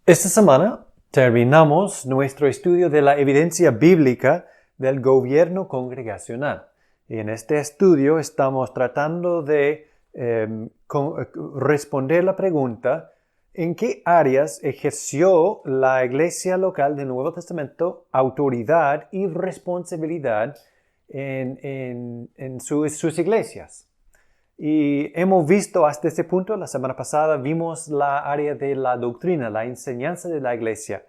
Esta semana terminamos nuestro estudio de la evidencia bíblica del gobierno congregacional. Y en este estudio estamos tratando de responder la pregunta: ¿en qué áreas ejerció la iglesia local del Nuevo Testamento autoridad y responsabilidad en sus iglesias? Y hemos visto hasta este punto, la semana pasada vimos la área de la doctrina, la enseñanza de la iglesia.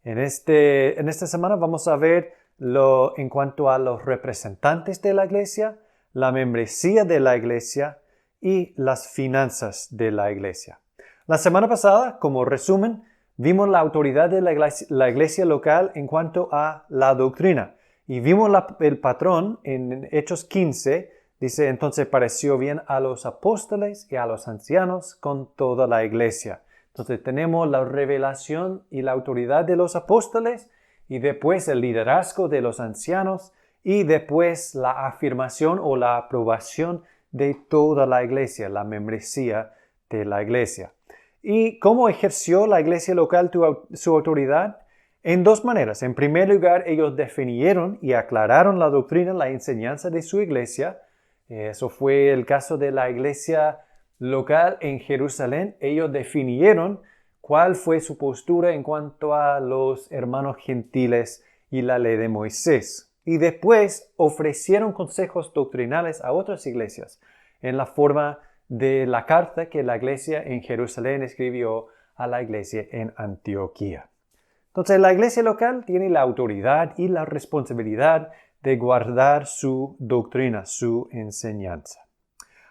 En esta semana vamos a ver en cuanto a los representantes de la iglesia, la membresía de la iglesia y las finanzas de la iglesia. La semana pasada, como resumen, vimos la autoridad de la iglesia local en cuanto a la doctrina. Y vimos el patrón en Hechos 15. Dice: entonces pareció bien a los apóstoles y a los ancianos con toda la iglesia. Entonces tenemos la revelación y la autoridad de los apóstoles, y después el liderazgo de los ancianos, y después la afirmación o la aprobación de toda la iglesia, la membresía de la iglesia. ¿Y cómo ejerció la iglesia local su autoridad? En dos maneras. En primer lugar, ellos definieron y aclararon la doctrina, la enseñanza de su iglesia. Eso fue el caso de la iglesia local en Jerusalén. Ellos definieron cuál fue su postura en cuanto a los hermanos gentiles y la ley de Moisés. Y después ofrecieron consejos doctrinales a otras iglesias en la forma de la carta que la iglesia en Jerusalén escribió a la iglesia en Antioquía. Entonces, la iglesia local tiene la autoridad y la responsabilidad de guardar su doctrina, su enseñanza.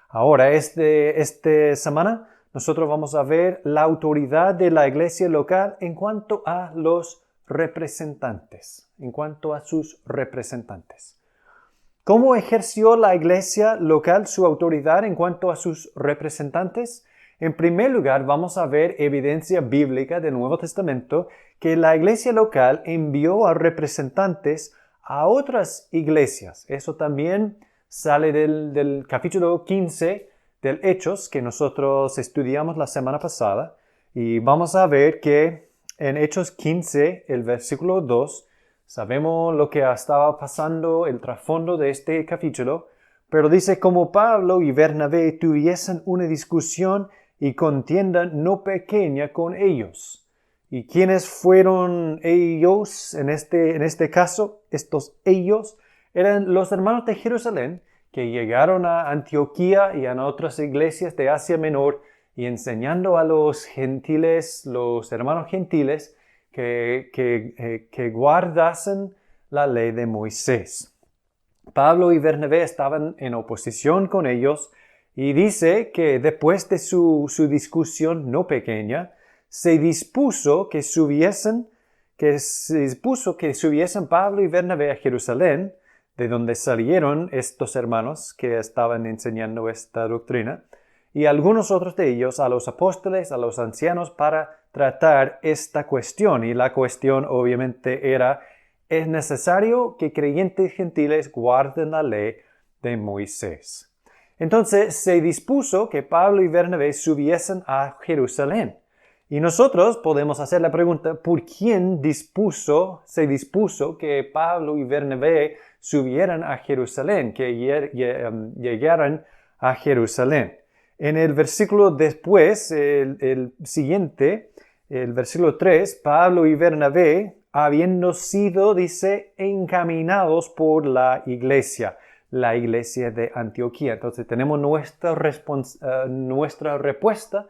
Ahora, esta semana, nosotros vamos a ver la autoridad de la iglesia local en cuanto a los representantes, en cuanto a sus representantes. ¿Cómo ejerció la iglesia local su autoridad en cuanto a sus representantes? En primer lugar, vamos a ver evidencia bíblica del Nuevo Testamento que la iglesia local envió a representantes a otras iglesias. Eso también sale del capítulo 15 del Hechos que nosotros estudiamos la semana pasada. Y vamos a ver que en Hechos 15, el versículo 2, sabemos lo que estaba pasando, el trasfondo de este capítulo, pero dice: como Pablo y Bernabé tuviesen una discusión y contienda no pequeña con ellos. ¿Y quiénes fueron ellos en este caso? Estos ellos eran los hermanos de Jerusalén que llegaron a Antioquía y a otras iglesias de Asia Menor y enseñando a los gentiles, los hermanos gentiles, que guardasen la ley de Moisés. Pablo y Bernabé estaban en oposición con ellos y dice que después de su discusión no pequeña, se dispuso que subiesen Pablo y Bernabé a Jerusalén, de donde salieron estos hermanos que estaban enseñando esta doctrina, y algunos otros de ellos a los apóstoles, a los ancianos, para tratar esta cuestión. Y la cuestión obviamente era: ¿es necesario que creyentes gentiles guarden la ley de Moisés? Entonces se dispuso que Pablo y Bernabé subiesen a Jerusalén. Y nosotros podemos hacer la pregunta: ¿por quién se dispuso que Pablo y Bernabé subieran a Jerusalén, que llegaran a Jerusalén? En el versículo después, el siguiente, el versículo 3, Pablo y Bernabé, habiendo sido, dice, encaminados por la iglesia de Antioquía. Entonces tenemos nuestra respuesta,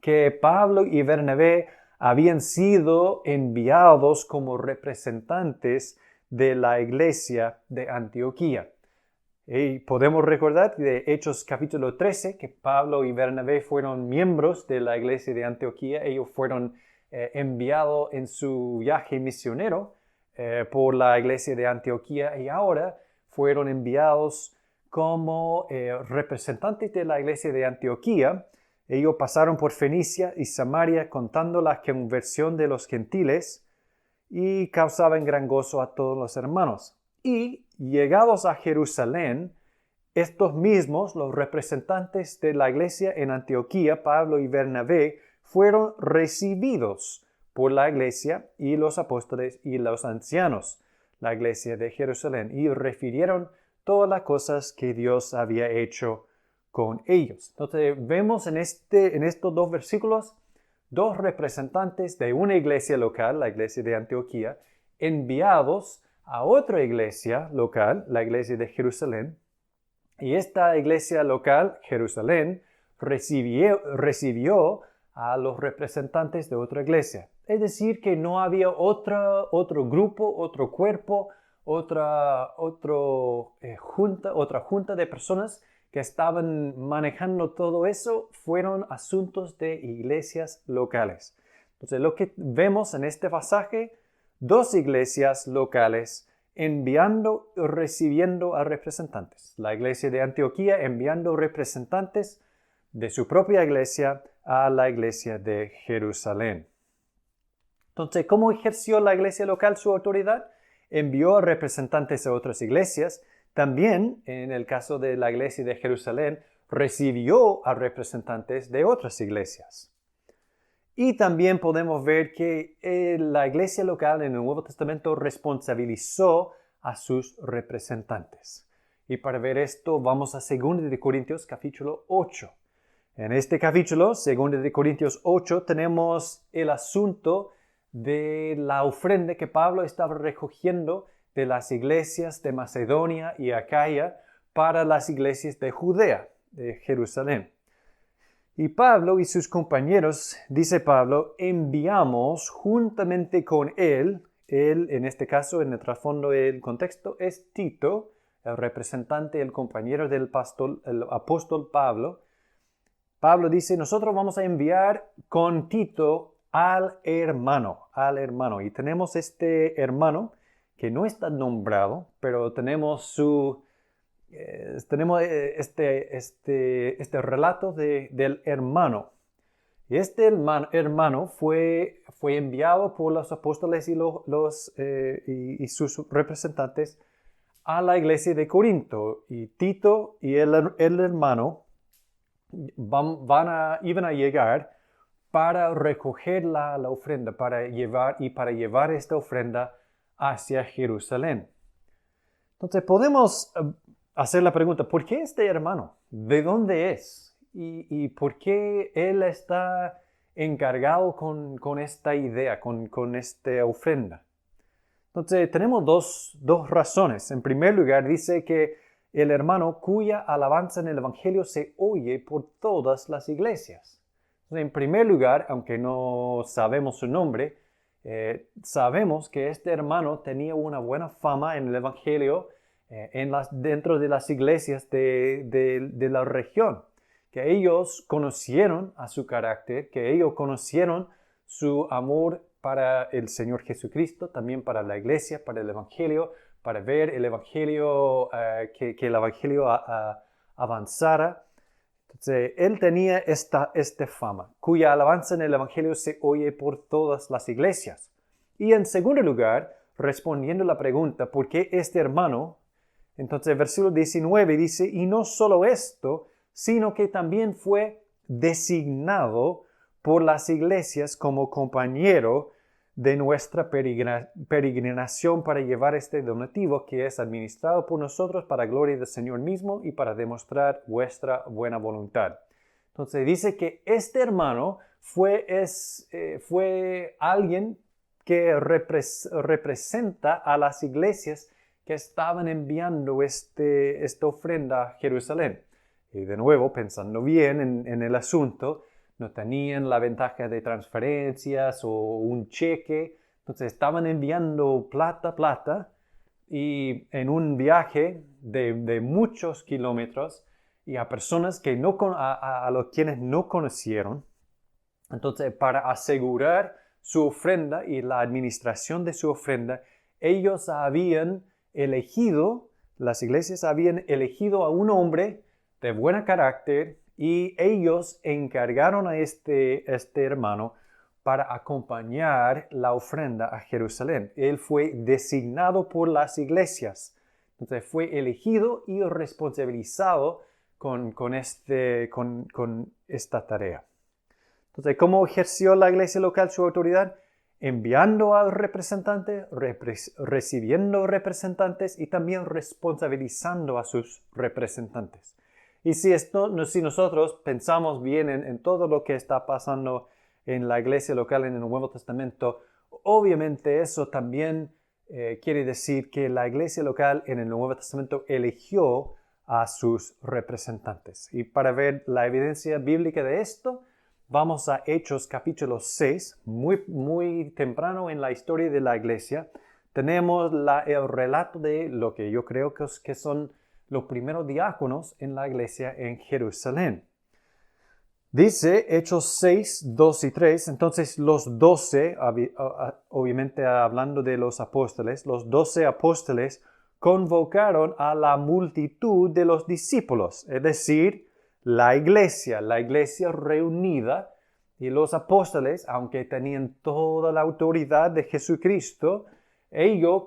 que Pablo y Bernabé habían sido enviados como representantes de la iglesia de Antioquía. Y podemos recordar de Hechos capítulo 13 que Pablo y Bernabé fueron miembros de la iglesia de Antioquía. Ellos fueron enviados en su viaje misionero por la iglesia de Antioquía, y ahora fueron enviados como representantes de la iglesia de Antioquía. Ellos pasaron por Fenicia y Samaria contando la conversión de los gentiles y causaban gran gozo a todos los hermanos. Y llegados a Jerusalén, estos mismos, los representantes de la iglesia en Antioquía, Pablo y Bernabé, fueron recibidos por la iglesia y los apóstoles y los ancianos, la iglesia de Jerusalén, y refirieron todas las cosas que Dios había hecho con ellos. Entonces vemos en estos dos versículos dos representantes de una iglesia local, la iglesia de Antioquía, enviados a otra iglesia local, la iglesia de Jerusalén. Y esta iglesia local, Jerusalén, recibió a los representantes de otra iglesia. Es decir, que no había otro grupo, otro cuerpo, otra junta de personas que estaban manejando todo eso. Fueron asuntos de iglesias locales. Entonces, lo que vemos en este pasaje, dos iglesias locales enviando y recibiendo a representantes. La iglesia de Antioquía enviando representantes de su propia iglesia a la iglesia de Jerusalén. Entonces, ¿cómo ejerció la iglesia local su autoridad? Envió a representantes a otras iglesias. También, en el caso de la iglesia de Jerusalén, recibió a representantes de otras iglesias. Y también podemos ver que la iglesia local en el Nuevo Testamento responsabilizó a sus representantes. Y para ver esto vamos a 2 de Corintios capítulo 8. En este capítulo, 2 de Corintios 8, tenemos el asunto de la ofrenda que Pablo estaba recogiendo de las iglesias de Macedonia y Acaya para las iglesias de Judea, de Jerusalén. Y Pablo y sus compañeros, dice Pablo, enviamos juntamente con él, en este caso, en el trasfondo del contexto, es Tito, el representante, el compañero del el apóstol Pablo. Pablo dice, nosotros vamos a enviar con Tito al hermano. Y tenemos este hermano que no está nombrado, pero tenemos este relato del hermano. Y este hermano fue enviado por los apóstoles y sus representantes a la iglesia de Corinto. Y Tito y el hermano iban a llegar para recoger la ofrenda, para llevar esta ofrenda hacia Jerusalén. Entonces podemos hacer la pregunta, ¿por qué este hermano? ¿De dónde es? ¿Y por qué él está encargado con esta idea, con esta ofrenda? Entonces tenemos dos razones. En primer lugar, dice que el hermano cuya alabanza en el Evangelio se oye por todas las iglesias. Entonces, en primer lugar, aunque no sabemos su nombre, sabemos que este hermano tenía una buena fama en el Evangelio dentro de las iglesias de la región, que ellos conocieron a su carácter, que ellos conocieron su amor para el Señor Jesucristo, también para la iglesia, para el Evangelio, para ver el Evangelio, que el Evangelio avanzara. Entonces, él tenía esta fama, cuya alabanza en el Evangelio se oye por todas las iglesias. Y en segundo lugar, respondiendo a la pregunta, ¿por qué este hermano? Entonces, el versículo 19 dice, y no solo esto, sino que también fue designado por las iglesias como compañero de nuestra peregrinación para llevar este donativo que es administrado por nosotros para gloria del Señor mismo y para demostrar vuestra buena voluntad. Entonces dice que este hermano fue alguien que representa a las iglesias que estaban enviando esta ofrenda a Jerusalén. Y de nuevo, pensando bien en el asunto, no tenían la ventaja de transferencias o un cheque, entonces estaban enviando plata y en un viaje de muchos kilómetros y a personas a los quienes no conocieron. Entonces, para asegurar su ofrenda y la administración de su ofrenda, las iglesias habían elegido a un hombre de buen carácter y ellos encargaron a este hermano para acompañar la ofrenda a Jerusalén. Él fue designado por las iglesias. Entonces fue elegido y responsabilizado con esta tarea. Entonces, ¿cómo ejerció la iglesia local su autoridad? enviando a representantes, recibiendo representantes y también responsabilizando a sus representantes. Y si nosotros pensamos bien en todo lo que está pasando en la iglesia local en el Nuevo Testamento, obviamente eso también quiere decir que la iglesia local en el Nuevo Testamento eligió a sus representantes. Y para ver la evidencia bíblica de esto, vamos a Hechos capítulo 6, muy temprano en la historia de la iglesia. Tenemos el relato de lo que yo creo que son los primeros diáconos en la iglesia en Jerusalén. Dice Hechos 6, 2 y 3, entonces los 12, obviamente hablando de los apóstoles, los 12 apóstoles convocaron a la multitud de los discípulos, es decir, la iglesia reunida, y los apóstoles, aunque tenían toda la autoridad de Jesucristo, ellos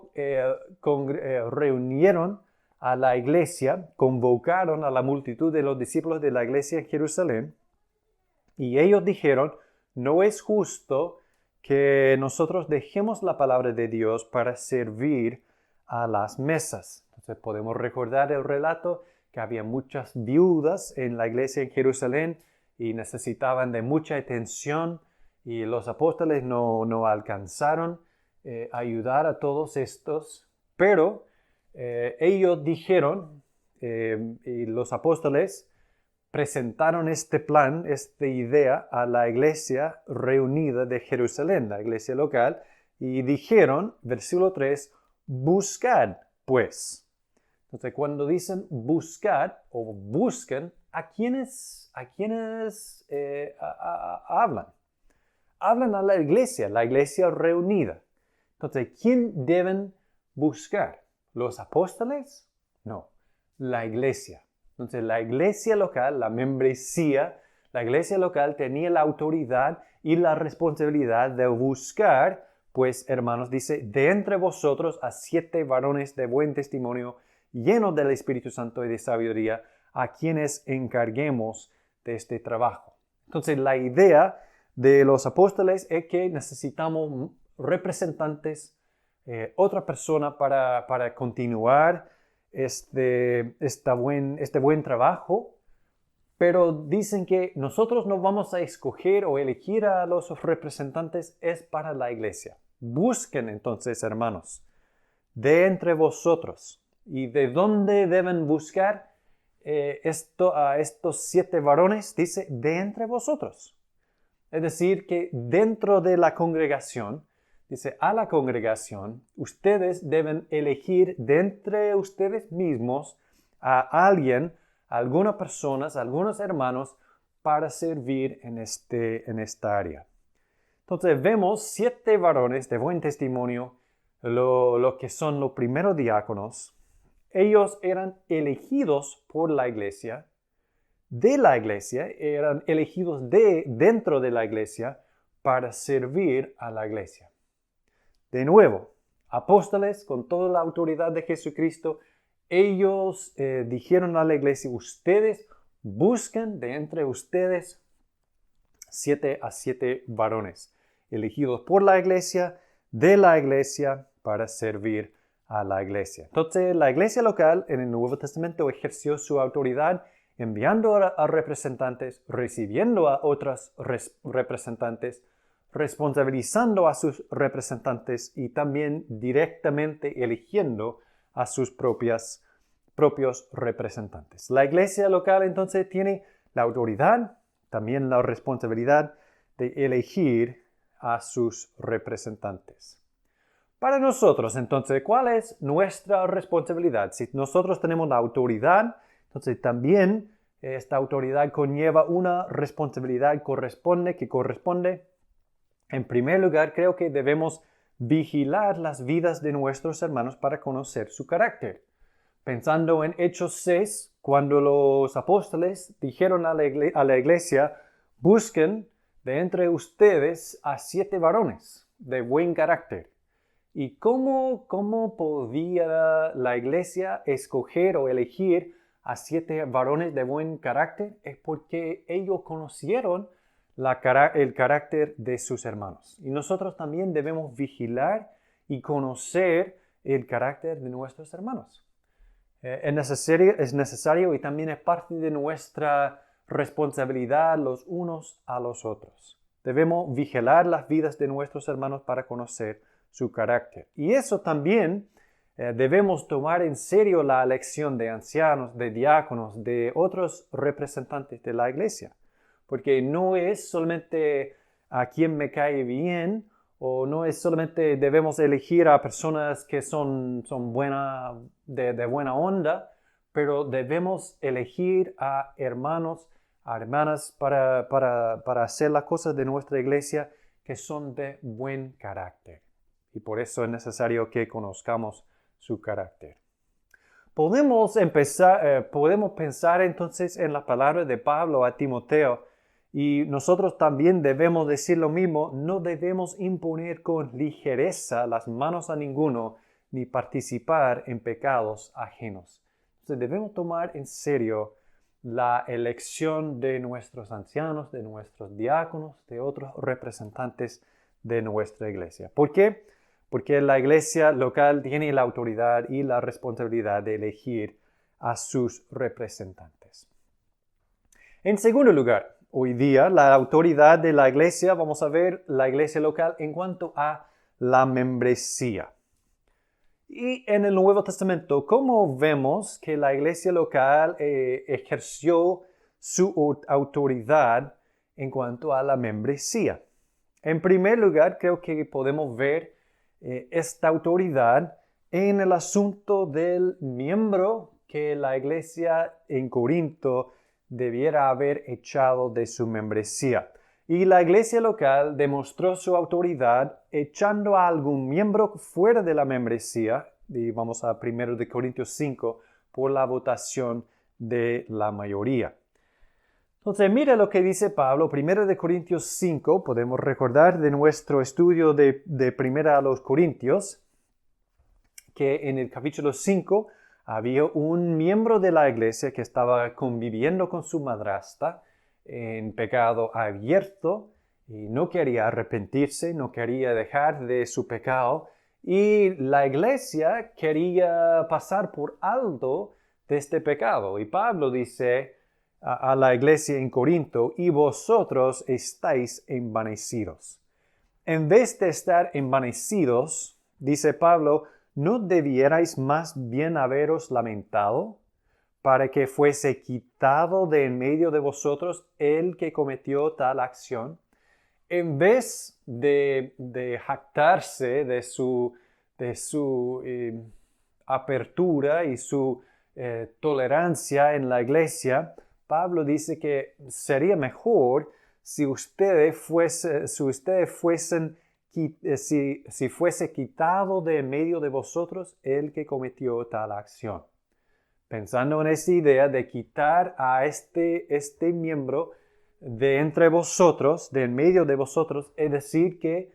reunieron a la iglesia, convocaron a la multitud de los discípulos de la iglesia en Jerusalén, y ellos dijeron, no es justo que nosotros dejemos la palabra de Dios para servir a las mesas. Entonces podemos recordar el relato que había muchas viudas en la iglesia en Jerusalén y necesitaban de mucha atención y los apóstoles no alcanzaron ayudar a todos estos, pero ellos dijeron, y los apóstoles presentaron este plan, esta idea a la iglesia reunida de Jerusalén, la iglesia local, y dijeron, versículo 3, buscad pues. Entonces, cuando dicen buscad o busquen, ¿a quiénes hablan? Hablan a la iglesia reunida. Entonces, ¿quién deben buscar? ¿Los apóstoles? No, la iglesia. Entonces, la iglesia local, la membresía, la iglesia local tenía la autoridad y la responsabilidad de buscar, pues, hermanos, dice, de entre vosotros a 7 varones de buen testimonio, llenos del Espíritu Santo y de sabiduría, a quienes encarguemos de este trabajo. Entonces, la idea de los apóstoles es que necesitamos representantes, otra persona para continuar este buen trabajo, pero dicen que nosotros no vamos a escoger o elegir a los representantes, es para la iglesia. Busquen entonces, hermanos, de entre vosotros. ¿Y de dónde deben buscar a estos 7 varones? Dice, de entre vosotros. Es decir, que dentro de la congregación, dice, a la congregación, ustedes deben elegir de entre ustedes mismos a alguien, a algunas personas, a algunos hermanos, para servir en esta área. Entonces vemos 7 varones de buen testimonio, lo que son los primeros diáconos. Ellos eran elegidos por la iglesia, eran elegidos dentro de la iglesia para servir a la iglesia. De nuevo, apóstoles con toda la autoridad de Jesucristo, ellos dijeron a la iglesia, ustedes busquen de entre ustedes 7 a 7 varones, elegidos por la iglesia, de la iglesia, para servir a la iglesia. Entonces, la iglesia local en el Nuevo Testamento ejerció su autoridad enviando a representantes, recibiendo a otros representantes, responsabilizando a sus representantes y también directamente eligiendo a sus propios representantes. La iglesia local entonces tiene la autoridad, también la responsabilidad de elegir a sus representantes. Para nosotros, entonces, ¿cuál es nuestra responsabilidad? Si nosotros tenemos la autoridad, entonces también esta autoridad conlleva una responsabilidad que corresponde. En primer lugar, creo que debemos vigilar las vidas de nuestros hermanos para conocer su carácter. Pensando en Hechos 6, cuando los apóstoles dijeron a la iglesia, busquen de entre ustedes a 7 varones de buen carácter. ¿Y cómo podía la iglesia escoger o elegir a 7 varones de buen carácter? Es porque ellos conocieron el carácter de sus hermanos. Y nosotros también debemos vigilar y conocer el carácter de nuestros hermanos. Es necesario y también es parte de nuestra responsabilidad los unos a los otros. Debemos vigilar las vidas de nuestros hermanos para conocer su carácter. Y eso también debemos tomar en serio la elección de ancianos, de diáconos, de otros representantes de la iglesia. Porque no es solamente a quien me cae bien, o no es solamente debemos elegir a personas que son de buena onda, pero debemos elegir a hermanos, a hermanas para hacer las cosas de nuestra iglesia que son de buen carácter. Y por eso es necesario que conozcamos su carácter. Podemos pensar entonces en la palabra de Pablo a Timoteo. Y nosotros también debemos decir lo mismo, no debemos imponer con ligereza las manos a ninguno, ni participar en pecados ajenos. Entonces debemos tomar en serio la elección de nuestros ancianos, de nuestros diáconos, de otros representantes de nuestra iglesia. ¿Por qué? Porque la iglesia local tiene la autoridad y la responsabilidad de elegir a sus representantes. En segundo lugar, hoy día, la autoridad de la iglesia, vamos a ver la iglesia local en cuanto a la membresía. Y en el Nuevo Testamento, ¿cómo vemos que la iglesia local ejerció su autoridad en cuanto a la membresía? En primer lugar, creo que podemos ver esta autoridad en el asunto del miembro que la iglesia en Corinto debiera haber echado de su membresía. Y la iglesia local demostró su autoridad echando a algún miembro fuera de la membresía, y vamos a 1 Corintios 5, por la votación de la mayoría. Entonces, mira lo que dice Pablo, 1 Corintios 5, podemos recordar de nuestro estudio de 1 Corintios, que en el capítulo 5, había un miembro de la iglesia que estaba conviviendo con su madrastra en pecado abierto y no quería arrepentirse, no quería dejar de su pecado y la iglesia quería pasar por alto de este pecado. Y Pablo dice a la iglesia en Corinto, y vosotros estáis envanecidos. En vez de estar envanecidos, dice Pablo, ¿no debierais más bien haberos lamentado para que fuese quitado de en medio de vosotros el que cometió tal acción? En vez de jactarse de su apertura y su tolerancia en la iglesia, Pablo dice que sería mejor si fuese quitado de en medio de vosotros el que cometió tal acción. Pensando en esa idea de quitar a este miembro de entre vosotros, de en medio de vosotros, es decir, que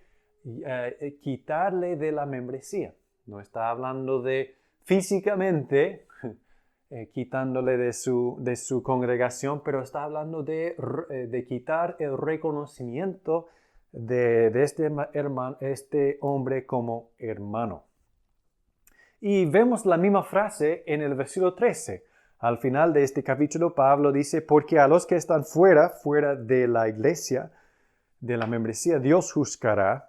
quitarle de la membresía. No está hablando de físicamente quitándole de su congregación, pero está hablando de quitar el reconocimiento de este hombre como hermano. Y vemos la misma frase en el versículo 13. Al final de este capítulo, Pablo dice, porque a los que están fuera de la iglesia, de la membresía, Dios juzgará.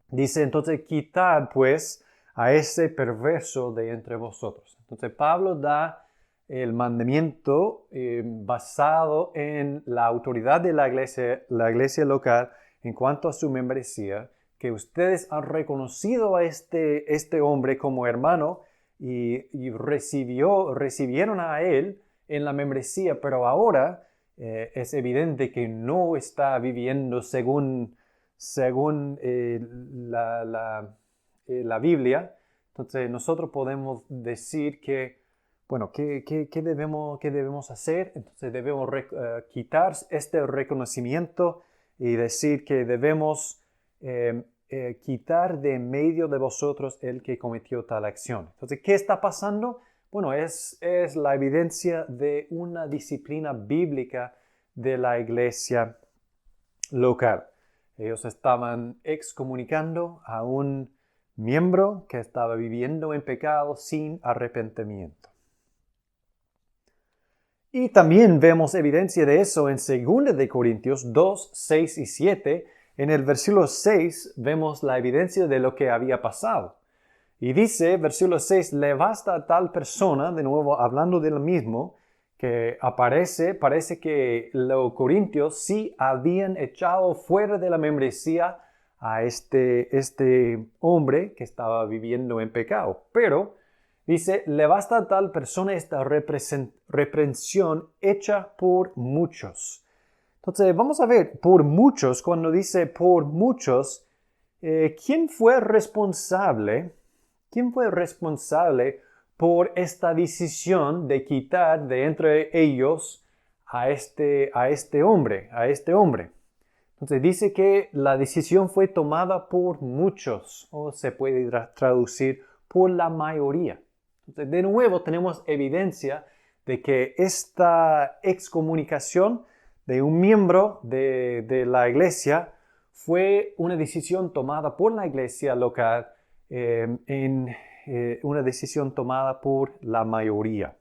Dice, entonces, quitad pues a ese perverso de entre vosotros. Entonces, Pablo da el mandamiento basado en la autoridad de la iglesia local en cuanto a su membresía, que ustedes han reconocido a este hombre como hermano y recibieron a él en la membresía, pero ahora es evidente que no está viviendo según la Biblia. Entonces nosotros podemos decir que, bueno, ¿qué debemos hacer? Entonces debemos quitar este reconocimiento y decir que debemos quitar de en medio de vosotros el que cometió tal acción. Entonces, ¿qué está pasando? Bueno, es la evidencia de una disciplina bíblica de la iglesia local. Ellos estaban excomunicando a un miembro que estaba viviendo en pecado sin arrepentimiento. Y también vemos evidencia de eso en 2 de Corintios 2, 6 y 7. En el versículo 6 vemos la evidencia de lo que había pasado. Y dice, versículo 6, le basta a tal persona, de nuevo hablando de lo mismo, que parece que los corintios sí habían echado fuera de la membresía a este hombre que estaba viviendo en pecado. Pero dice, le basta a tal persona esta reprensión hecha por muchos. Entonces, vamos a ver, por muchos, cuando dice por muchos, ¿quién fue responsable? ¿Quién fue responsable por esta decisión de quitar de entre ellos a este hombre? Entonces dice que la decisión fue tomada por muchos, o se puede traducir por la mayoría. Entonces, de nuevo tenemos evidencia de que esta excomunicación de un miembro de la iglesia fue una decisión tomada por la iglesia local, una decisión tomada por la mayoría.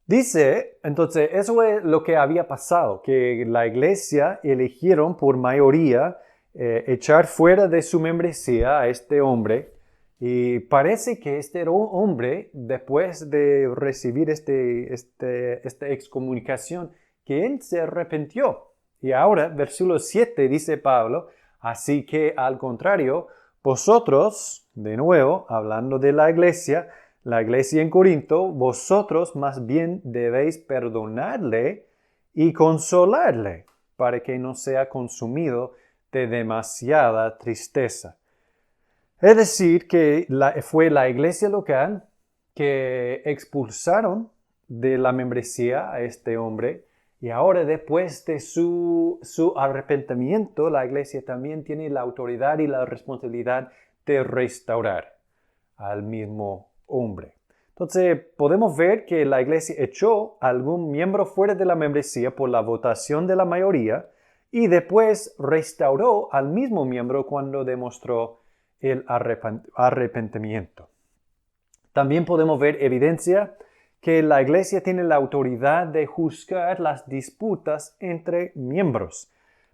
Dice, entonces, eso es lo que había pasado, que la iglesia eligieron por mayoría echar fuera de su membresía a este hombre. Y parece que este hombre, después de recibir esta excomunicación, que él se arrepintió. Y ahora, versículo 7 dice Pablo, así que al contrario, vosotros, de nuevo, hablando de la iglesia en Corinto, vosotros más bien debéis perdonarle y consolarle para que no sea consumido de demasiada tristeza. Es decir, que fue la iglesia local que expulsaron de la membresía a este hombre y ahora después de su arrepentimiento, la iglesia también tiene la autoridad y la responsabilidad de restaurar al mismo hombre. Entonces, podemos ver que la iglesia echó a algún miembro fuera de la membresía por la votación de la mayoría y después restauró al mismo miembro cuando demostró el arrepentimiento. También podemos ver evidencia que la iglesia tiene la autoridad de juzgar las disputas entre miembros.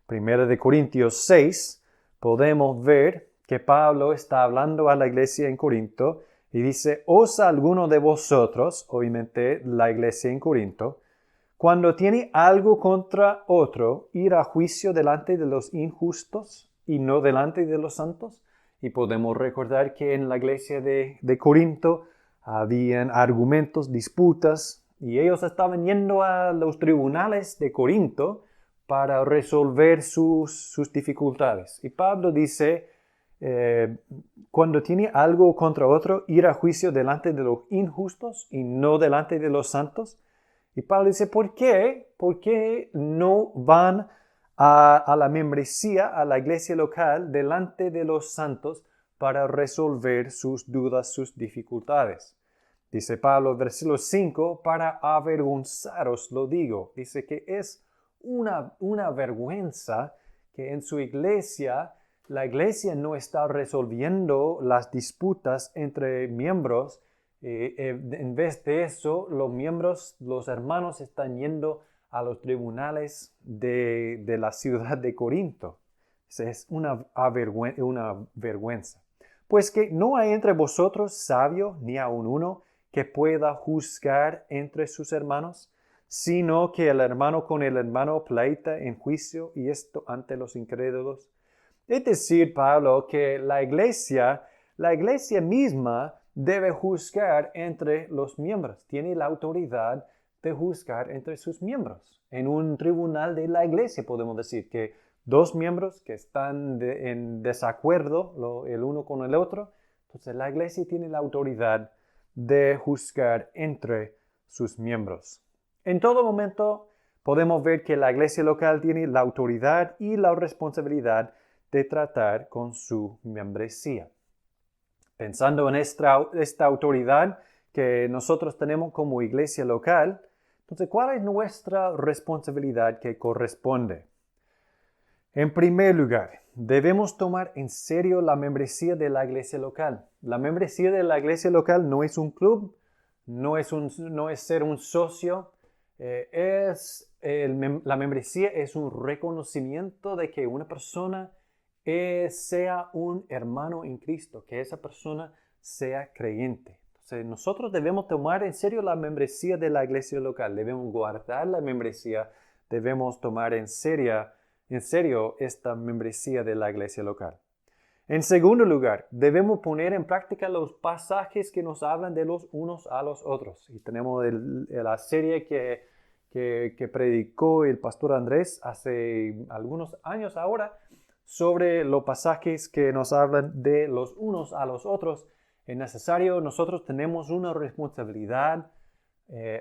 1 Corintios 6, podemos ver que Pablo está hablando a la iglesia en Corinto y dice, ¿osa alguno de vosotros, obviamente la iglesia en Corinto, cuando tiene algo contra otro, ir a juicio delante de los injustos y no delante de los santos? Y podemos recordar que en la iglesia de Corinto habían argumentos, disputas, y ellos estaban yendo a los tribunales de Corinto para resolver sus dificultades. Y Pablo dice, cuando tiene algo contra otro, ir a juicio delante de los injustos y no delante de los santos. Y Pablo dice, ¿por qué? ¿Por qué no van a la membresía, a la iglesia local, delante de los santos para resolver sus dudas, sus dificultades? Dice Pablo, versículo 5, para avergonzaros lo digo. Dice que es una vergüenza que en su iglesia, la iglesia no está resolviendo las disputas entre miembros. En vez de eso, los hermanos están yendo a los tribunales de la ciudad de Corinto. Es una vergüenza. Pues que no hay entre vosotros sabio ni aun uno que pueda juzgar entre sus hermanos, sino que el hermano con el hermano pleita en juicio, y esto ante los incrédulos. Es decir, Pablo, que la iglesia misma debe juzgar entre los miembros. Tiene la autoridad de juzgar entre sus miembros. En un tribunal de la iglesia podemos decir que dos miembros que están en desacuerdo el uno con el otro, entonces la iglesia tiene la autoridad de juzgar entre sus miembros. En todo momento podemos ver que la iglesia local tiene la autoridad y la responsabilidad de tratar con su membresía. Pensando en esta autoridad que nosotros tenemos como iglesia local, entonces, ¿cuál es nuestra responsabilidad que corresponde? En primer lugar, debemos tomar en serio la membresía de la iglesia local. La membresía de la iglesia local no es un club, no es ser un socio, la membresía es un reconocimiento de que una persona sea un hermano en Cristo, que esa persona sea creyente. Entonces, nosotros debemos tomar en serio la membresía de la iglesia local, debemos guardar la membresía, debemos tomar en serio esta membresía de la iglesia local. En segundo lugar, debemos poner en práctica los pasajes que nos hablan de los unos a los otros. Y tenemos la serie que predicó el pastor Andrés hace algunos años ahora sobre los pasajes que nos hablan de los unos a los otros. Es necesario, nosotros tenemos una responsabilidad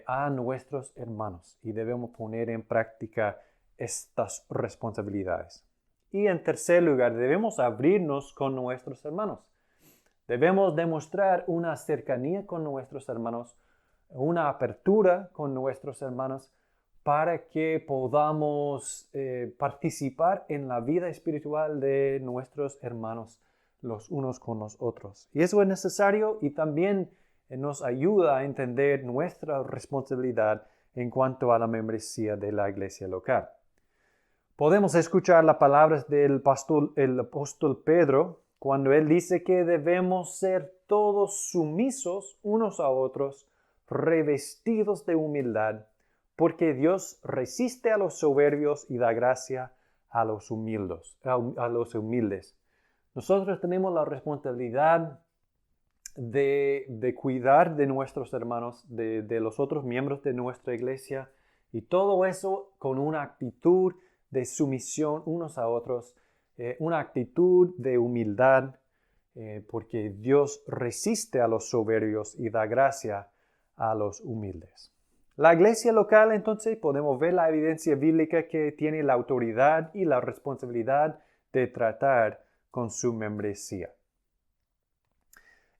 a nuestros hermanos y debemos poner en práctica estas responsabilidades. Y en tercer lugar, debemos abrirnos con nuestros hermanos. Debemos demostrar una cercanía con nuestros hermanos, una apertura con nuestros hermanos para que podamos participar en la vida espiritual de nuestros hermanos los unos con los otros. Y eso es necesario y también nos ayuda a entender nuestra responsabilidad en cuanto a la membresía de la iglesia local. Podemos escuchar las palabras del apóstol Pedro cuando él dice que debemos ser todos sumisos unos a otros, revestidos de humildad, porque Dios resiste a los soberbios y da gracia a los humildes. Nosotros tenemos la responsabilidad de cuidar de nuestros hermanos, de los otros miembros de nuestra iglesia, y todo eso con una actitud de sumisión unos a otros, una actitud de humildad, porque Dios resiste a los soberbios y da gracia a los humildes. La iglesia local, entonces, podemos ver la evidencia bíblica que tiene la autoridad y la responsabilidad de tratar con su membresía.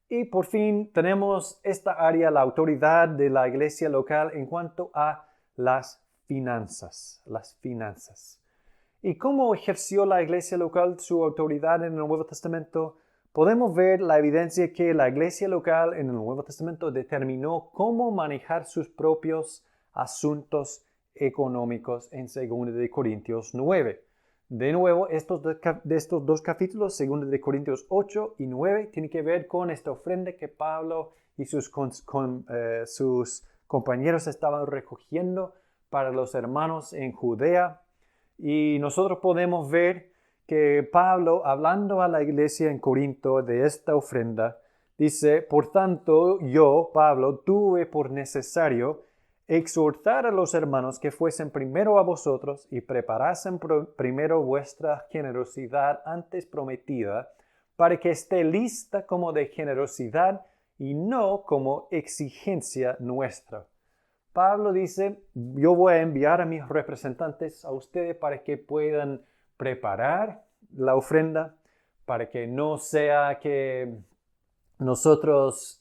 Y por fin tenemos esta área, la autoridad de la iglesia local en cuanto a las finanzas. ¿Y cómo ejerció la iglesia local su autoridad en el Nuevo Testamento? Podemos ver la evidencia que la iglesia local en el Nuevo Testamento determinó cómo manejar sus propios asuntos económicos en 2 Corintios 9. De nuevo, de estos dos capítulos, 2 Corintios 8 y 9, tienen que ver con esta ofrenda que Pablo y sus compañeros estaban recogiendo para los hermanos en Judea. Y nosotros podemos ver que Pablo, hablando a la iglesia en Corinto de esta ofrenda, dice: por tanto, yo, Pablo, tuve por necesario exhortar a los hermanos que fuesen primero a vosotros y preparasen primero vuestra generosidad antes prometida, para que esté lista como de generosidad y no como exigencia nuestra. Pablo dice: yo voy a enviar a mis representantes a ustedes para que puedan preparar la ofrenda, para que no sea que nosotros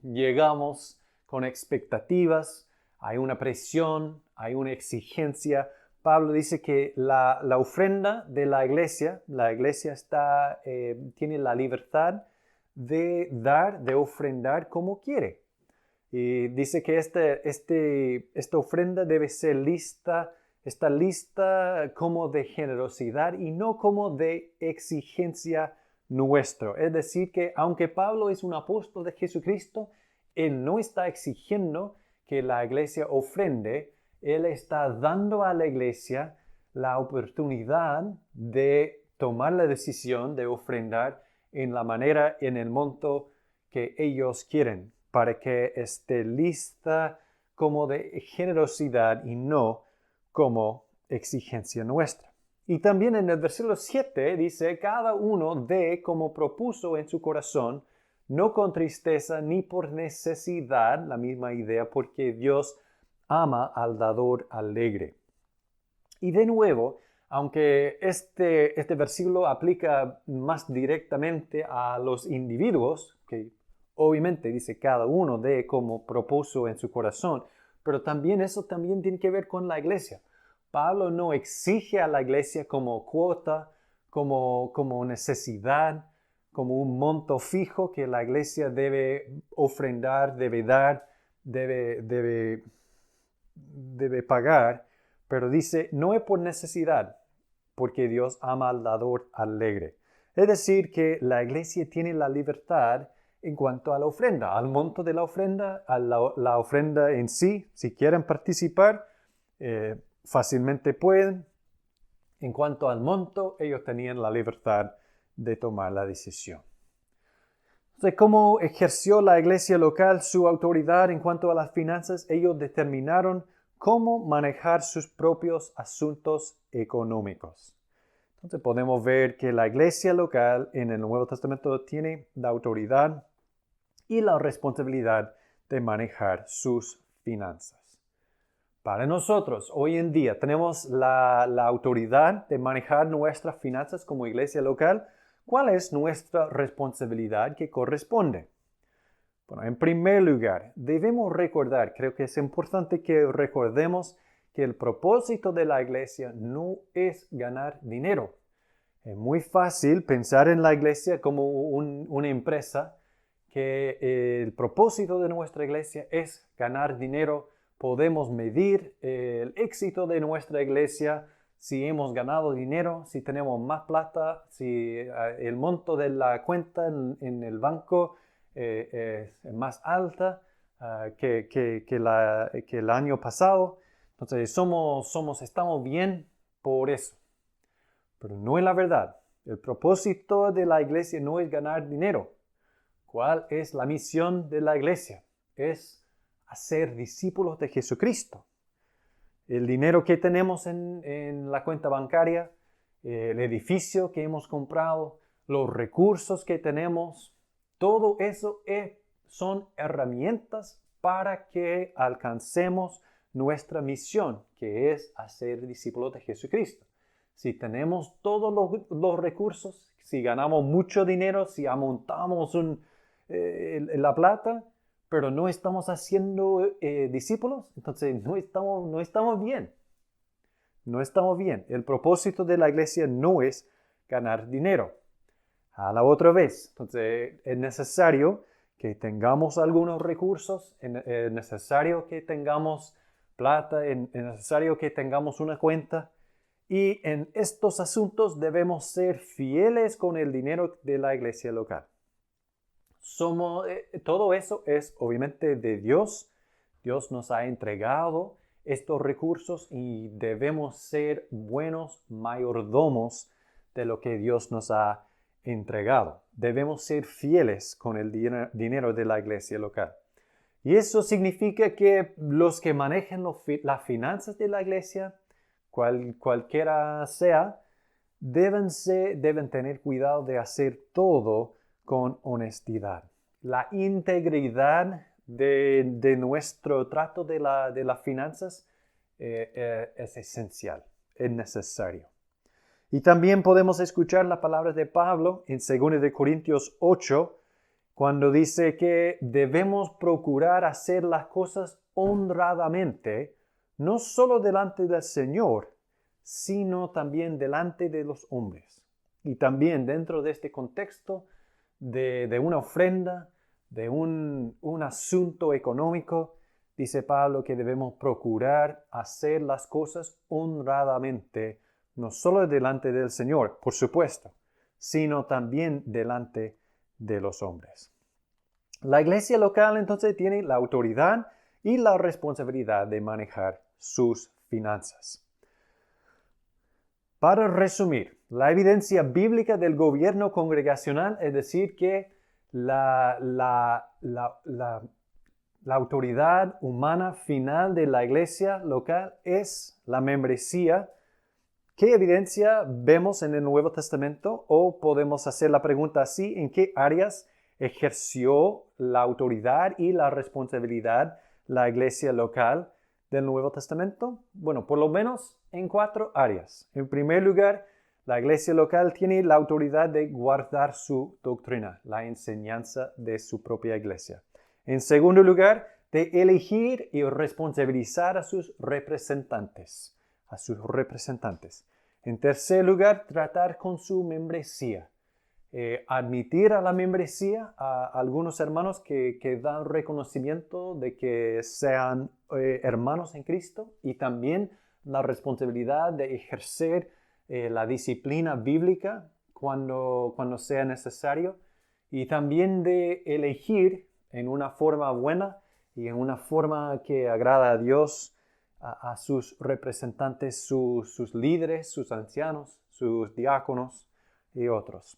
llegamos con expectativas, hay una presión, hay una exigencia. Pablo dice que la ofrenda de la iglesia tiene la libertad de dar, de ofrendar como quiere. Y dice que esta ofrenda debe ser está lista como de generosidad y no como de exigencia nuestra. Es decir, que aunque Pablo es un apóstol de Jesucristo, él no está exigiendo que la iglesia ofrende, él está dando a la iglesia la oportunidad de tomar la decisión de ofrendar en la manera, en el monto que ellos quieren, para que esté lista como de generosidad y no como exigencia nuestra. Y también en el versículo 7 dice: cada uno dé como propuso en su corazón, no con tristeza ni por necesidad, la misma idea, porque Dios ama al dador alegre. Y de nuevo, aunque este versículo aplica más directamente a los individuos, que obviamente dice cada uno dé como propuso en su corazón, pero también eso también tiene que ver con la iglesia. Pablo no exige a la iglesia como cuota, como necesidad, como un monto fijo que la iglesia debe ofrendar, debe dar, debe pagar, pero dice, no es por necesidad, porque Dios ama al dador alegre. Es decir, que la iglesia tiene la libertad en cuanto a la ofrenda, al monto de la ofrenda, a la ofrenda en sí. Si quieren participar, fácilmente pueden. En cuanto al monto, ellos tenían la libertad de tomar la decisión. Entonces, ¿cómo ejerció la iglesia local su autoridad en cuanto a las finanzas? Ellos determinaron cómo manejar sus propios asuntos económicos. Entonces podemos ver que la iglesia local en el Nuevo Testamento tiene la autoridad y la responsabilidad de manejar sus finanzas. Para nosotros, hoy en día, tenemos la autoridad de manejar nuestras finanzas como iglesia local. ¿Cuál es nuestra responsabilidad que corresponde? Bueno, en primer lugar, debemos recordar, creo que es importante que recordemos que el propósito de la iglesia no es ganar dinero. Es muy fácil pensar en la iglesia como una empresa, que el propósito de nuestra iglesia es ganar dinero. Podemos medir el éxito de nuestra iglesia si hemos ganado dinero, si tenemos más plata, si el monto de la cuenta en el banco es más alta que el año pasado. Entonces estamos bien por eso. Pero no es la verdad. El propósito de la iglesia no es ganar dinero. ¿Cuál es la misión de la iglesia? Es hacer discípulos de Jesucristo. El dinero que tenemos en la cuenta bancaria, el edificio que hemos comprado, los recursos que tenemos, todo eso son herramientas para que alcancemos nuestra misión, que es hacer discípulos de Jesucristo. Si tenemos todos los recursos, si ganamos mucho dinero, si amontamos la plata, pero no estamos haciendo discípulos, entonces no estamos bien. No estamos bien. El propósito de la iglesia no es ganar dinero. A la otra vez, entonces es necesario que tengamos algunos recursos, es necesario que tengamos plata, es necesario que tengamos una cuenta. Y en estos asuntos debemos ser fieles con el dinero de la iglesia local. Todo eso es obviamente de Dios. Dios nos ha entregado estos recursos y debemos ser buenos mayordomos de lo que Dios nos ha entregado. Debemos ser fieles con el dinero de la iglesia local. Y eso significa que los que manejen las finanzas de la iglesia, cualquiera sea, deben tener cuidado de hacer todo con honestidad. La integridad de nuestro trato de las finanzas es esencial, es necesario. Y también podemos escuchar las palabras de Pablo en 2 Corintios 8, cuando dice que debemos procurar hacer las cosas honradamente, no solo delante del Señor, sino también delante de los hombres. Y también dentro de este contexto de una ofrenda, de un asunto económico, dice Pablo que debemos procurar hacer las cosas honradamente, no solo delante del Señor, por supuesto, sino también delante de los hombres. La iglesia local entonces tiene la autoridad y la responsabilidad de manejar sus finanzas. Para resumir, la evidencia bíblica del gobierno congregacional es decir que la autoridad humana final de la iglesia local es la membresía. ¿Qué evidencia vemos en el Nuevo Testamento? O podemos hacer la pregunta así: ¿en qué áreas ejerció la autoridad y la responsabilidad la iglesia local del Nuevo Testamento? Bueno, por lo menos en 4 áreas. En primer lugar, la iglesia local tiene la autoridad de guardar su doctrina, la enseñanza de su propia iglesia. En segundo lugar, de elegir y responsabilizar a sus representantes a sus representantes. En tercer lugar, tratar con su membresía. Admitir a la membresía a algunos hermanos que dan reconocimiento de que sean hermanos en Cristo y también la responsabilidad de ejercer la disciplina bíblica cuando sea necesario y también de elegir en una forma buena y en una forma que agrada a Dios a sus representantes, sus líderes, sus ancianos, sus diáconos y otros.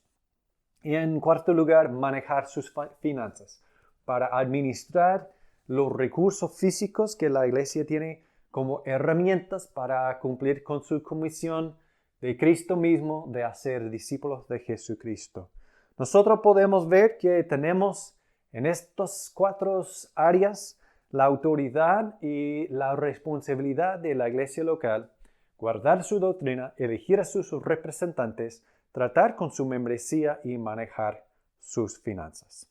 Y en cuarto lugar, manejar sus finanzas para administrar los recursos físicos que la iglesia tiene como herramientas para cumplir con su comisión de Cristo mismo de hacer discípulos de Jesucristo. Nosotros podemos ver que tenemos en estas 4 áreas la autoridad y la responsabilidad de la iglesia local, guardar su doctrina, elegir a sus representantes, tratar con su membresía y manejar sus finanzas.